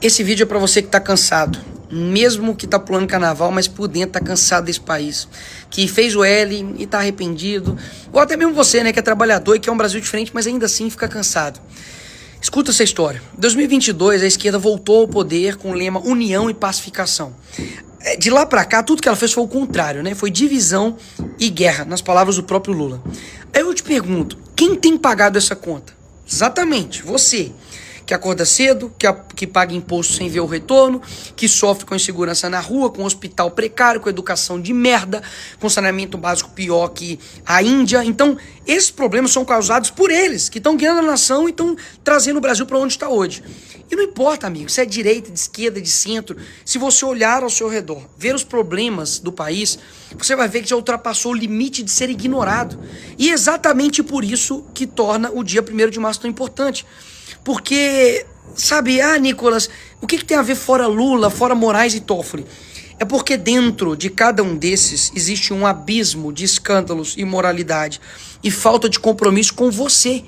Esse vídeo é pra você que tá cansado, mesmo que tá pulando carnaval, mas por dentro tá cansado desse país, que fez o L e tá arrependido, ou até mesmo você, né, que é trabalhador e quer um Brasil diferente, mas ainda assim fica cansado. Escuta essa história. Em 2022, a esquerda voltou ao poder com o lema União e Pacificação. De lá pra cá, tudo que ela fez foi o contrário, né? Foi divisão e guerra, nas palavras do próprio Lula. Aí eu te pergunto, quem tem pagado essa conta? Exatamente, você. Que acorda cedo, que paga imposto sem ver o retorno, que sofre com insegurança na rua, com hospital precário, com educação de merda, com saneamento básico pior que a Índia. Então, esses problemas são causados por eles, que estão guiando a nação e estão trazendo o Brasil para onde está hoje. E não importa, amigo, se é direita, de esquerda, de centro, se você olhar ao seu redor, ver os problemas do país, você vai ver que já ultrapassou o limite de ser ignorado. E é exatamente por isso que torna o dia 1º de março tão importante. Porque, sabe, Nicolas, o que tem a ver fora Lula, fora Moraes e Toffoli? É porque dentro de cada um desses existe um abismo de escândalos, imoralidade e falta de compromisso com você.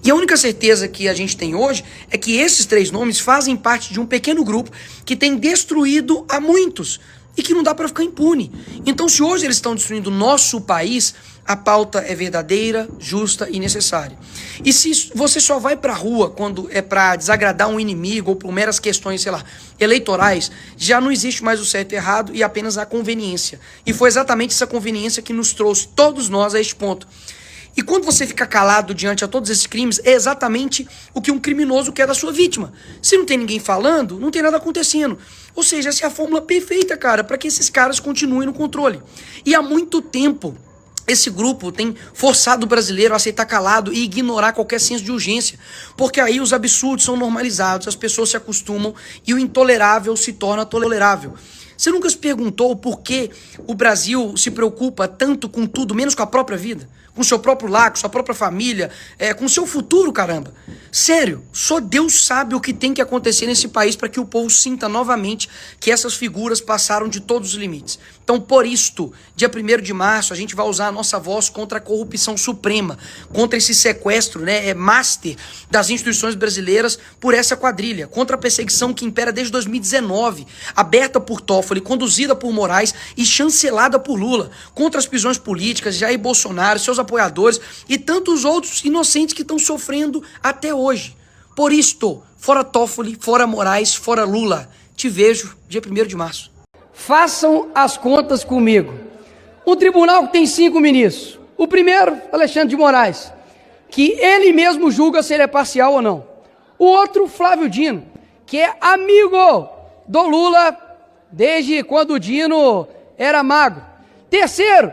E a única certeza que a gente tem hoje é que esses 3 nomes fazem parte de um pequeno grupo que tem destruído a muitos e que não dá para ficar impune. Então, se hoje eles estão destruindo o nosso país, a pauta é verdadeira, justa e necessária. E se você só vai pra rua quando é pra desagradar um inimigo ou por meras questões, sei lá, eleitorais, já não existe mais o certo e errado e apenas a conveniência. E foi exatamente essa conveniência que nos trouxe, todos nós, a este ponto. E quando você fica calado diante a todos esses crimes, é exatamente o que um criminoso quer da sua vítima. Se não tem ninguém falando, não tem nada acontecendo. Ou seja, essa é a fórmula perfeita, cara, para que esses caras continuem no controle. E há muito tempo, esse grupo tem forçado o brasileiro a aceitar calado e ignorar qualquer senso de urgência. Porque aí os absurdos são normalizados, as pessoas se acostumam e o intolerável se torna tolerável. Você nunca se perguntou por que o Brasil se preocupa tanto com tudo, menos com a própria vida? Com seu próprio lar, com sua própria família, com seu futuro, caramba. Sério, só Deus sabe o que tem que acontecer nesse país para que o povo sinta novamente que essas figuras passaram de todos os limites. Então, por isto, dia 1º de março, a gente vai usar a nossa voz contra a corrupção suprema, contra esse sequestro, master das instituições brasileiras por essa quadrilha, contra a perseguição que impera desde 2019, aberta por Toffoli, conduzida por Moraes e chancelada por Lula, contra as prisões políticas, Jair Bolsonaro, seus apoiadores e tantos outros inocentes que estão sofrendo até hoje. Por isto, fora Toffoli, fora Moraes, fora Lula. Te vejo dia 1º de março. Façam as contas comigo. Um tribunal que tem 5 ministros. O primeiro, Alexandre de Moraes, que ele mesmo julga se ele é parcial ou não. O outro, Flávio Dino, que é amigo do Lula desde quando o Dino era magro. Terceiro,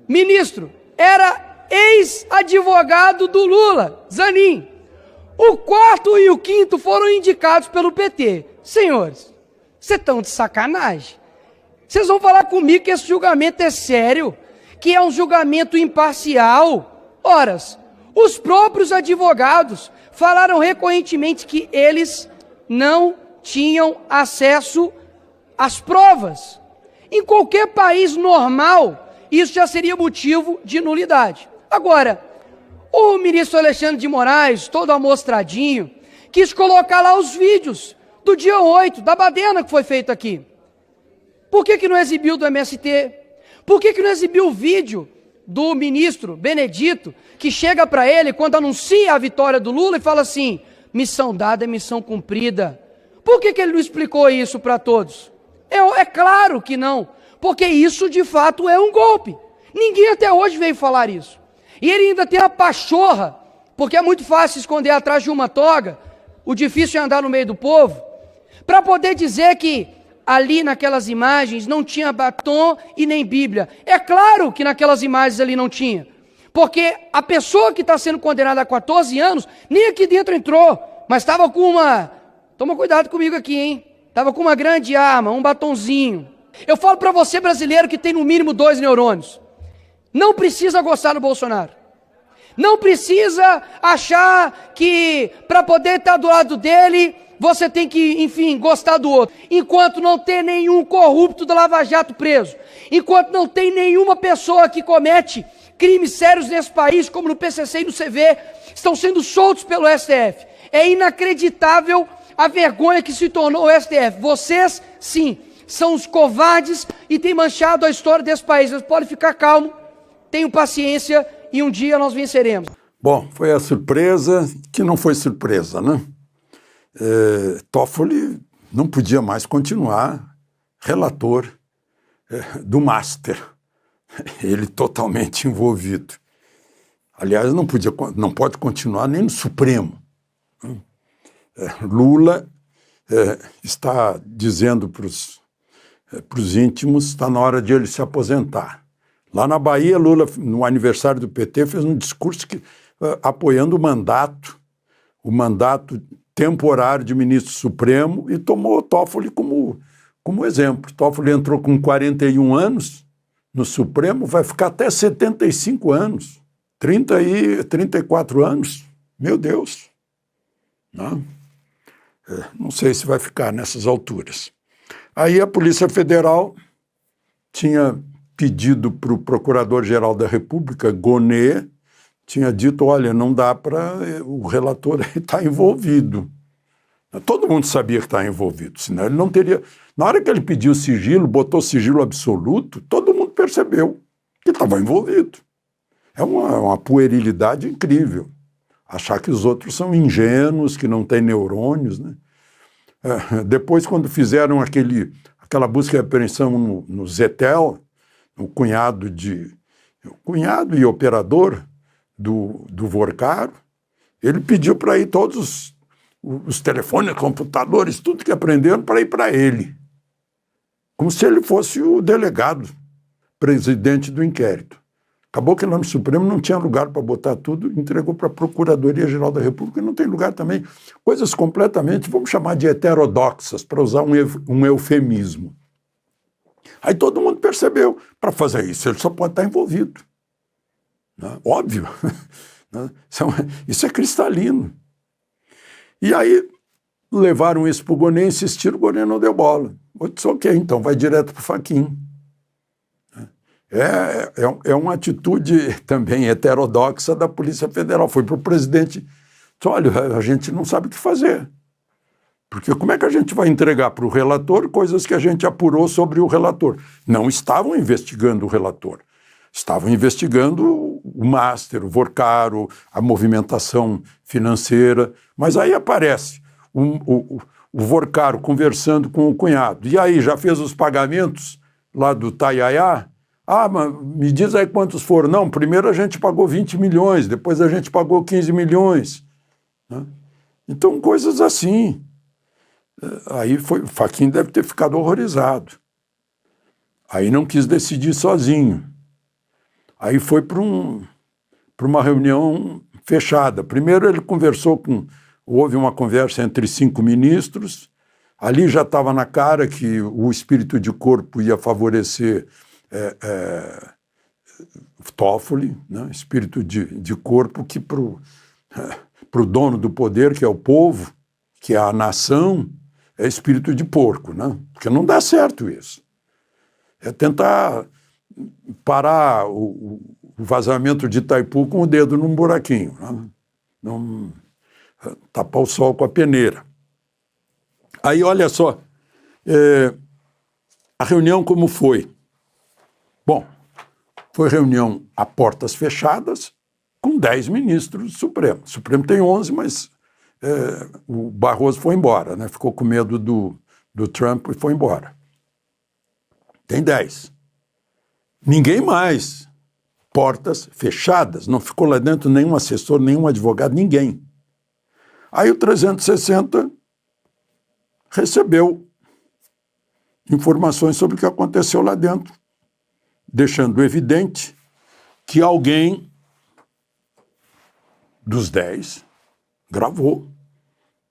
ministro, era ex-advogado do Lula, Zanin. O quarto e o quinto foram indicados pelo PT. Senhores, vocês estão de sacanagem. Vocês vão falar comigo que esse julgamento é sério, que é um julgamento imparcial. Ora, os próprios advogados falaram recorrentemente que eles não tinham acesso às provas. Em qualquer país normal, isso já seria motivo de nulidade. Agora, o ministro Alexandre de Moraes, todo amostradinho, quis colocar lá os vídeos do dia 8, da baderna que foi feita aqui. Por que não exibiu do MST? Por que não exibiu o vídeo do ministro Benedito, que chega para ele quando anuncia a vitória do Lula e fala assim, missão dada é missão cumprida? Por que ele não explicou isso para todos? É claro que não, porque isso de fato é um golpe. Ninguém até hoje veio falar isso. E ele ainda tem a pachorra, porque é muito fácil esconder atrás de uma toga, o difícil é andar no meio do povo, para poder dizer que ali naquelas imagens não tinha batom e nem Bíblia. É claro que naquelas imagens ali não tinha, porque a pessoa que está sendo condenada a 14 anos, nem aqui dentro entrou, mas estava com uma... Toma cuidado comigo aqui, hein? Estava com uma grande arma, um batonzinho. Eu falo para você, brasileiro, que tem no mínimo 2 neurônios. Não precisa gostar do Bolsonaro. Não precisa achar que para poder estar do lado dele, você tem que, enfim, gostar do outro. Enquanto não tem nenhum corrupto da Lava Jato preso, enquanto não tem nenhuma pessoa que comete crimes sérios nesse país, como no PCC e no CV, estão sendo soltos pelo STF. É inacreditável a vergonha que se tornou o STF. Vocês, sim, são os covardes e têm manchado a história desse país. Mas pode ficar calmo, tenham paciência e um dia nós venceremos. Bom, foi a surpresa que não foi surpresa, né? Toffoli não podia mais continuar relator do Master. Ele totalmente envolvido. Aliás, não pode continuar nem no Supremo. Lula está dizendo para os íntimos, está na hora de ele se aposentar. Lá na Bahia, Lula, no aniversário do PT, fez um discurso apoiando o mandato temporário de ministro supremo e tomou Toffoli como exemplo. Toffoli entrou com 41 anos no Supremo, vai ficar até 75 anos, 34 anos. Meu Deus! Não sei se vai ficar nessas alturas. Aí a Polícia Federal tinha pedido para o Procurador-Geral da República, Gonê, tinha dito, olha, não dá para o relator estar envolvido. Todo mundo sabia que estava envolvido, senão ele não teria... Na hora que ele pediu sigilo, botou sigilo absoluto, todo mundo percebeu que estava envolvido. É uma puerilidade incrível. Achar que os outros são ingênuos, que não têm neurônios, né? Depois, quando fizeram aquela busca e apreensão no Zetel, o cunhado e operador do Vorcaro, ele pediu para ir todos os telefones, computadores, tudo que aprenderam para ir para ele. Como se ele fosse o delegado, presidente do inquérito. Acabou que lá no Supremo não tinha lugar para botar tudo, entregou para a Procuradoria-Geral da República e não tem lugar também. Coisas completamente, vamos chamar de heterodoxas, para usar um eufemismo. Aí todo mundo percebeu, para fazer isso ele só pode estar envolvido. Né? Óbvio. Né? Isso é cristalino. E aí levaram isso para o Gonê, insistiram, o Gonê não deu bola. Eu disse, ok, então vai direto para o Fachin. É uma atitude também heterodoxa da Polícia Federal. Foi para o presidente, disse, olha, a gente não sabe o que fazer. Porque como é que a gente vai entregar para o relator coisas que a gente apurou sobre o relator? Não estavam investigando o relator. Estavam investigando o Master, o Vorcaro, a movimentação financeira. Mas aí aparece o Vorcaro conversando com o cunhado. E aí, já fez os pagamentos lá do Taiaiá? Ah, mas me diz aí quantos foram. Não, primeiro a gente pagou 20 milhões, depois a gente pagou 15 milhões. Né? Então, coisas assim. Aí o Fachin deve ter ficado horrorizado. Aí não quis decidir sozinho. Aí foi para uma reunião fechada. Primeiro ele houve uma conversa entre 5 ministros, ali já estava na cara que o espírito de corpo ia favorecer Toffoli, né? Espírito de corpo que para o dono do poder, que é o povo, que é a nação, é espírito de porco, né? Porque não dá certo isso. É tentar parar o vazamento de Itaipu com o dedo num buraquinho, né? Não tapar o sol com a peneira. Aí, olha só, a reunião como foi? Bom, foi reunião a portas fechadas com 10 ministros do Supremo. O Supremo tem 11, mas o Barroso foi embora, né? Ficou com medo do Trump e foi embora. Tem 10. Ninguém mais. Portas fechadas. Não ficou lá dentro nenhum assessor, nenhum advogado, ninguém. Aí o 360 recebeu informações sobre o que aconteceu lá dentro, deixando evidente que alguém dos 10 gravou.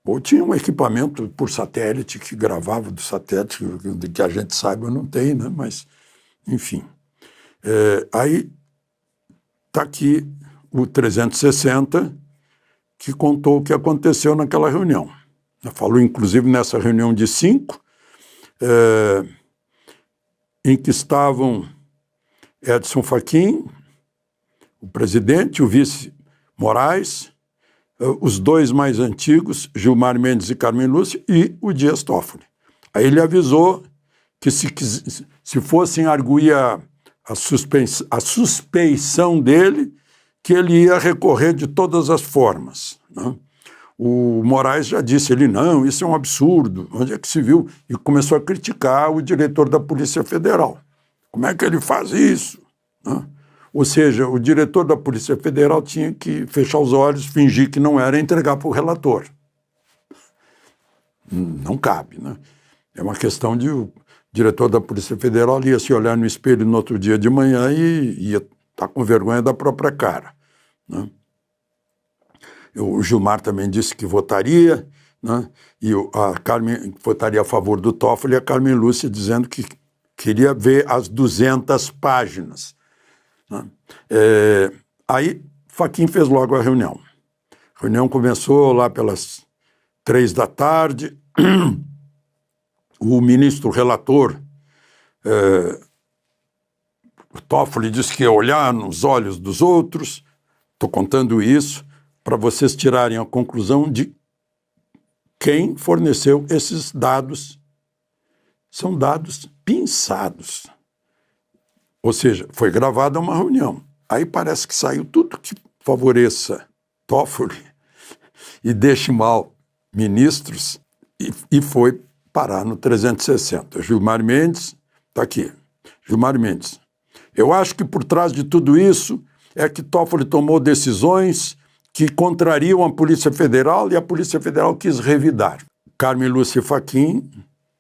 Ou tinha um equipamento por satélite que gravava do satélite, que a gente saiba não tem, né? Mas, enfim. Aí está aqui o 360, que contou o que aconteceu naquela reunião. Falou, inclusive, nessa reunião de 5, em que estavam Edson Fachin, o presidente, o vice Moraes, os dois mais antigos, Gilmar Mendes e Carmen Lúcia, e o Dias Toffoli. Aí ele avisou que se fossem arguir a suspeição dele, que ele ia recorrer de todas as formas, né? O Moraes já disse, ele, não, isso é um absurdo, onde é que se viu? E começou a criticar o diretor da Polícia Federal. Como é que ele faz isso? Né? Ou seja, o diretor da Polícia Federal tinha que fechar os olhos, fingir que não era e entregar para o relator. Não cabe, né? É uma questão de o diretor da Polícia Federal ia se olhar no espelho no outro dia de manhã e ia estar com vergonha da própria cara, né? O Gilmar também disse que votaria, né? E a Carmen votaria a favor do Toffoli, e a Carmen Lúcia dizendo que queria ver as 200 páginas. Né? Aí Fachin fez logo a reunião. A reunião começou lá pelas 3 da tarde. O ministro relator, o Toffoli, disse que ia olhar nos olhos dos outros. Estou contando isso para vocês tirarem a conclusão de quem forneceu esses dados. São dados pinçados. Ou seja, foi gravada uma reunião. Aí parece que saiu tudo que favoreça Toffoli e deixe mal ministros e foi parar no 360. Gilmar Mendes, está aqui. Gilmar Mendes. Eu acho que por trás de tudo isso é que Toffoli tomou decisões que contrariam a Polícia Federal e a Polícia Federal quis revidar. Carmen Lúcia e Fachin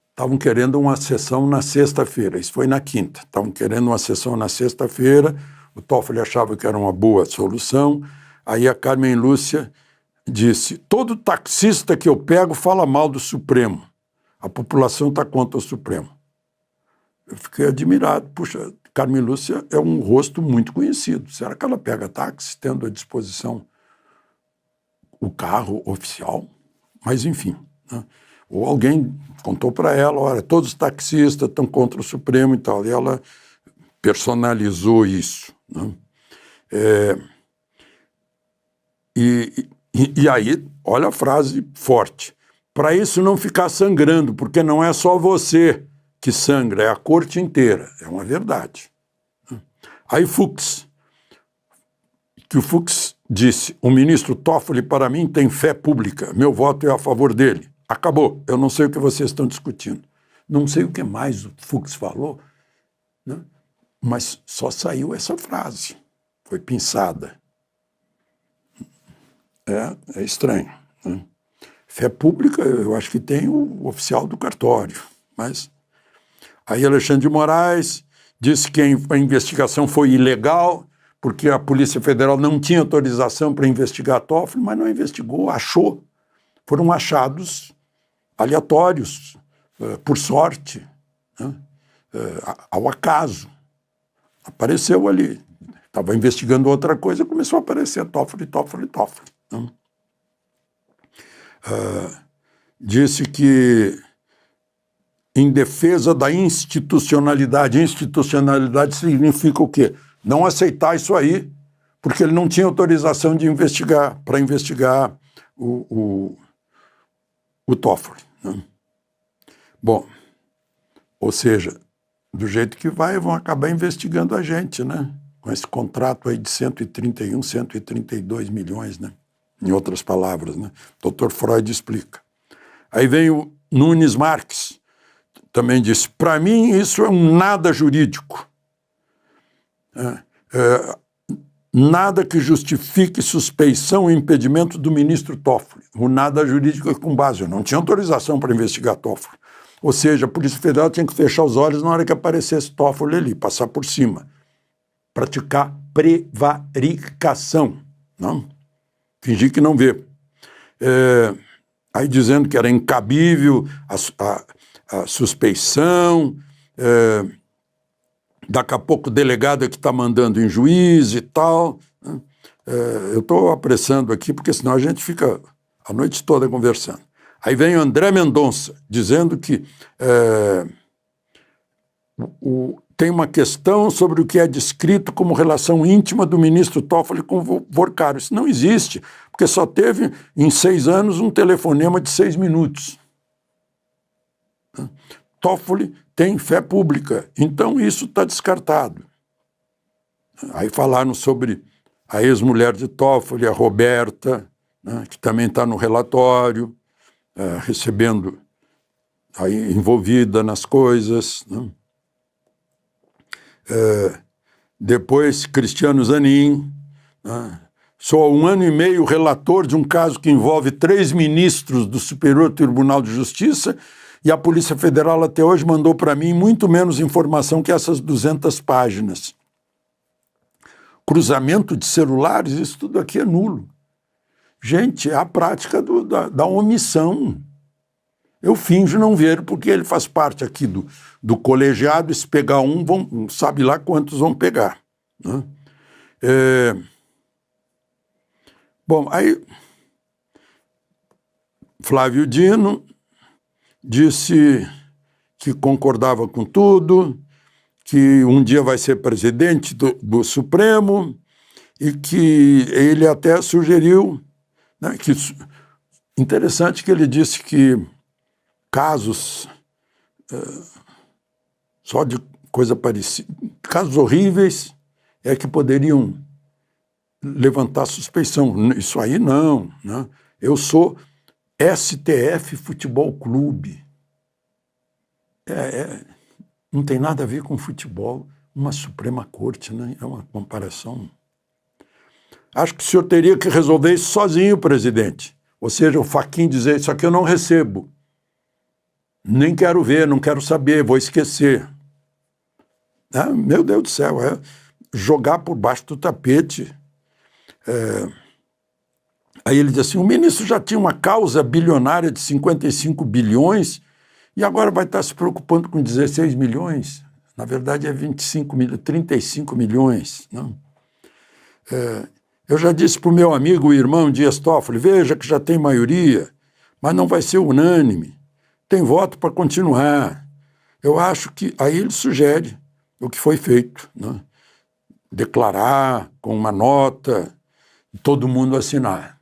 estavam querendo uma sessão na sexta-feira, isso foi na quinta. Estavam querendo uma sessão na sexta-feira, o Toffoli achava que era uma boa solução, aí a Carmen Lúcia disse, todo taxista que eu pego fala mal do Supremo, a população está contra o Supremo. Eu fiquei admirado, puxa, Carmen Lúcia é um rosto muito conhecido, será que ela pega táxi tendo à disposição o carro oficial? Mas enfim, né? Ou alguém contou para ela, olha, todos os taxistas estão contra o Supremo e tal, e ela personalizou isso, né? E aí, olha a frase forte, para isso não ficar sangrando, porque não é só você que sangra, é a corte inteira, é uma verdade. Aí Fux, que o Fux disse, o ministro Toffoli para mim tem fé pública, meu voto é a favor dele. Acabou, eu não sei o que vocês estão discutindo. Não sei o que mais o Fux falou, né? Mas só saiu essa frase, foi pinçada. É estranho, né? Fé pública, eu acho que tem o oficial do cartório, mas... Aí Alexandre de Moraes disse que a investigação foi ilegal, porque a Polícia Federal não tinha autorização para investigar Toffoli, mas não investigou, achou. Foram achados aleatórios, por sorte, né? Ao acaso. Apareceu ali. Estava investigando outra coisa, começou a aparecer Toffoli. Né? Disse que em defesa da institucionalidade. Institucionalidade significa o quê? Não aceitar isso aí, porque ele não tinha autorização de investigar, para investigar o Toffoli, né? Bom, ou seja, do jeito que vai, vão acabar investigando a gente, né? Com esse contrato aí de 131, 132 milhões, né? Em outras palavras, né? Dr. Freud explica. Aí vem o Nunes Marques, também disse, para mim isso é um nada jurídico. Nada que justifique suspeição e impedimento do ministro Toffoli. O nada jurídico é com base. Eu não tinha autorização para investigar Toffoli. Ou seja, a Polícia Federal tinha que fechar os olhos na hora que aparecesse Toffoli ali, passar por cima. Praticar prevaricação. Não? Fingir que não vê. Aí dizendo que era incabível a suspeição, daqui a pouco o delegado é que está mandando em juiz e tal. Né? Eu estou apressando aqui, porque senão a gente fica a noite toda conversando. Aí vem o André Mendonça, dizendo que tem uma questão sobre o que é descrito como relação íntima do ministro Toffoli com o Vorcaro. Isso não existe, porque só teve, em 6 anos, um telefonema de 6 minutos. Toffoli tem fé pública, então isso está descartado. Aí falaram sobre a ex-mulher de Toffoli, a Roberta, né, que também está no relatório, recebendo, aí, envolvida nas coisas, né? Depois, Cristiano Zanin, né? Sou há 1 ano e meio relator de um caso que envolve 3 ministros do Superior Tribunal de Justiça e a Polícia Federal até hoje mandou para mim muito menos informação que essas 200 páginas. Cruzamento de celulares, isso tudo aqui é nulo. Gente, é a prática da omissão. Eu finjo não ver, porque ele faz parte aqui do colegiado, e se pegar um, sabe lá quantos vão pegar, né? Bom, aí Flávio Dino disse que concordava com tudo, que um dia vai ser presidente do Supremo e que ele até sugeriu, né, que interessante que ele disse que casos só de coisa parecida, casos horríveis é que poderiam levantar suspeição. Isso aí não, né? Eu sou STF Futebol Clube. Não tem nada a ver com futebol, uma Suprema Corte, né? É uma comparação. Acho que o senhor teria que resolver isso sozinho, presidente. Ou seja, o Fachin dizer, isso aqui eu não recebo. Nem quero ver, não quero saber, vou esquecer. Meu Deus do céu, jogar por baixo do tapete. Aí ele diz assim, o ministro já tinha uma causa bilionária de 55 bilhões e agora vai estar se preocupando com 16 milhões. Na verdade é 35 milhões. Não? Eu já disse para o meu amigo, o irmão Dias Toffoli, veja que já tem maioria, mas não vai ser unânime. Tem voto para continuar. Eu acho que aí ele sugere o que foi feito, né? Declarar com uma nota, todo mundo assinar.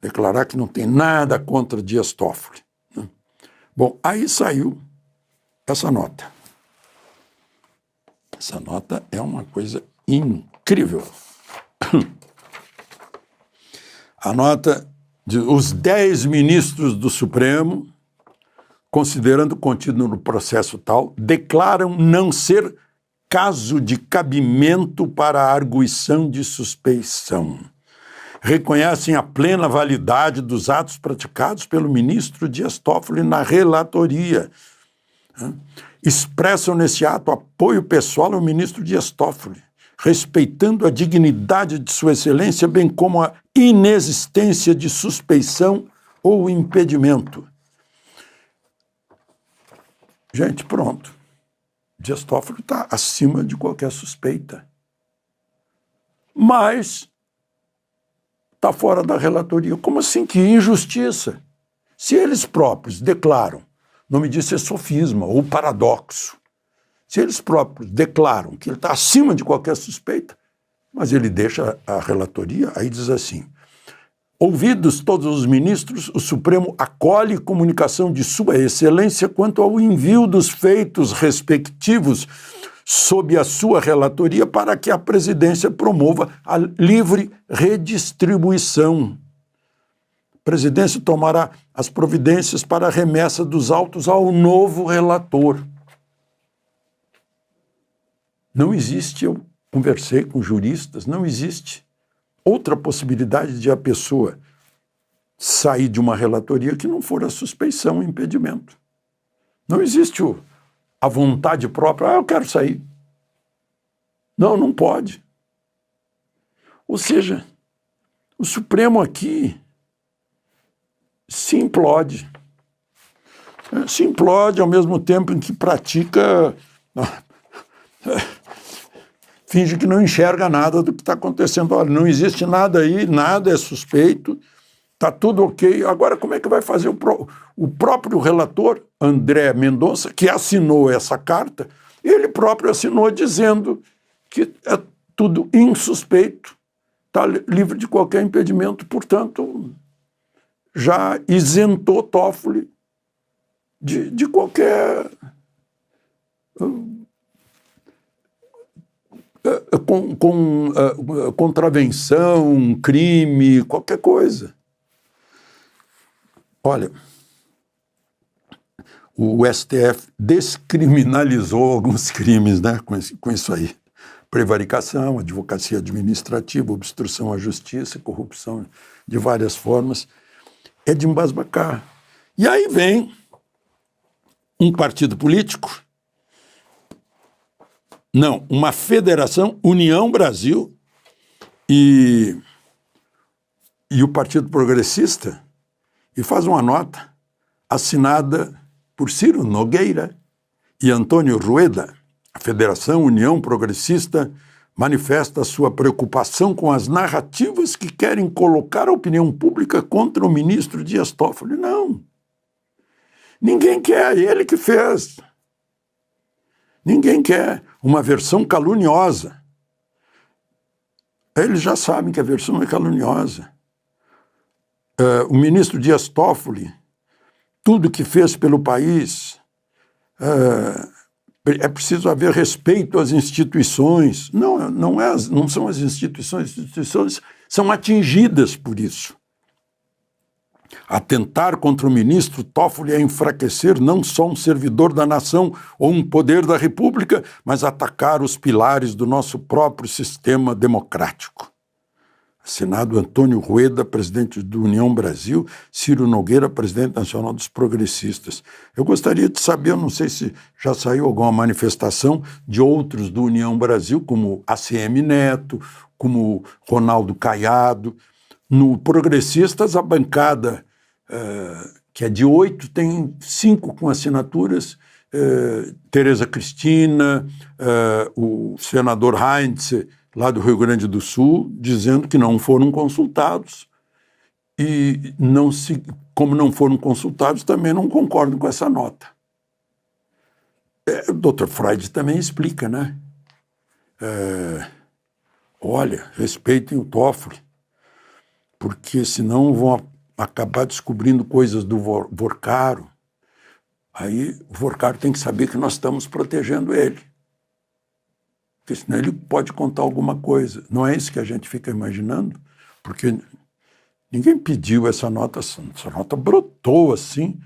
Declarar que não tem nada contra Dias Toffoli, né? Bom, aí saiu essa nota. Essa nota é uma coisa incrível. A nota de os 10 ministros do Supremo, considerando o contido no processo tal, declaram não ser caso de cabimento para a arguição de suspeição. Reconhecem a plena validade dos atos praticados pelo ministro Dias Toffoli na relatoria. Expressam nesse ato apoio pessoal ao ministro Dias Toffoli, respeitando a dignidade de sua excelência, bem como a inexistência de suspeição ou impedimento. Gente, pronto. Dias Toffoli está acima de qualquer suspeita. Mas está fora da relatoria. Como assim? Que injustiça! Se eles próprios declaram, não me diz se é sofisma ou paradoxo, se eles próprios declaram que ele está acima de qualquer suspeita, mas ele deixa a relatoria, aí diz assim, ouvidos todos os ministros, o Supremo acolhe comunicação de Sua Excelência quanto ao envio dos feitos respectivos sob a sua relatoria para que a presidência promova a livre redistribuição. A presidência tomará as providências para a remessa dos autos ao novo relator. Não existe, eu conversei com juristas, não existe outra possibilidade de a pessoa sair de uma relatoria que não for a suspeição e impedimento. Não existe a vontade própria, eu quero sair. Não, não pode. Ou seja, o Supremo aqui se implode. Se implode ao mesmo tempo em que pratica... finge que não enxerga nada do que está acontecendo. Olha, não existe nada aí, nada é suspeito, está tudo ok. Agora, como é que vai fazer o próprio relator, André Mendonça, que assinou essa carta, ele próprio assinou dizendo que é tudo insuspeito, está livre de qualquer impedimento, portanto, já isentou Toffoli de qualquer contravenção, crime, qualquer coisa. Olha, o STF descriminalizou alguns crimes, né, com isso aí. Prevaricação, advocacia administrativa, obstrução à justiça, corrupção de várias formas. É de embasbacar. E aí vem um partido político, não, uma federação, União Brasil, e o Partido Progressista, e faz uma nota assinada por Ciro Nogueira e Antônio Rueda. A Federação União Progressista manifesta sua preocupação com as narrativas que querem colocar a opinião pública contra o ministro Dias Toffoli. Não. Ninguém quer, ele que fez. Ninguém quer uma versão caluniosa. Eles já sabem que a versão é caluniosa. O ministro Dias Toffoli, tudo que fez pelo país, é preciso haver respeito às instituições. Não são as instituições são atingidas por isso. Atentar contra o ministro Toffoli é enfraquecer não só um servidor da nação ou um poder da república, mas atacar os pilares do nosso próprio sistema democrático. Assinado Antônio Rueda, presidente do União Brasil, Ciro Nogueira, presidente nacional dos progressistas. Eu gostaria de saber, eu não sei se já saiu alguma manifestação de outros do União Brasil, como ACM Neto, como Ronaldo Caiado. No Progressistas, a bancada, que é de 8, tem 5 com assinaturas, Tereza Cristina, o senador Heinz, lá do Rio Grande do Sul, dizendo que não foram consultados e, como não foram consultados, também não concordam com essa nota. O Dr. Freud também explica, né? Olha, respeitem o Toffoli, porque senão vão acabar descobrindo coisas do Vorcaro. Aí o Vorcaro tem que saber que nós estamos protegendo ele. Porque senão ele pode contar alguma coisa. Não é isso que a gente fica imaginando? Porque ninguém pediu essa nota brotou assim.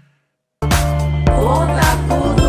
Conta tudo.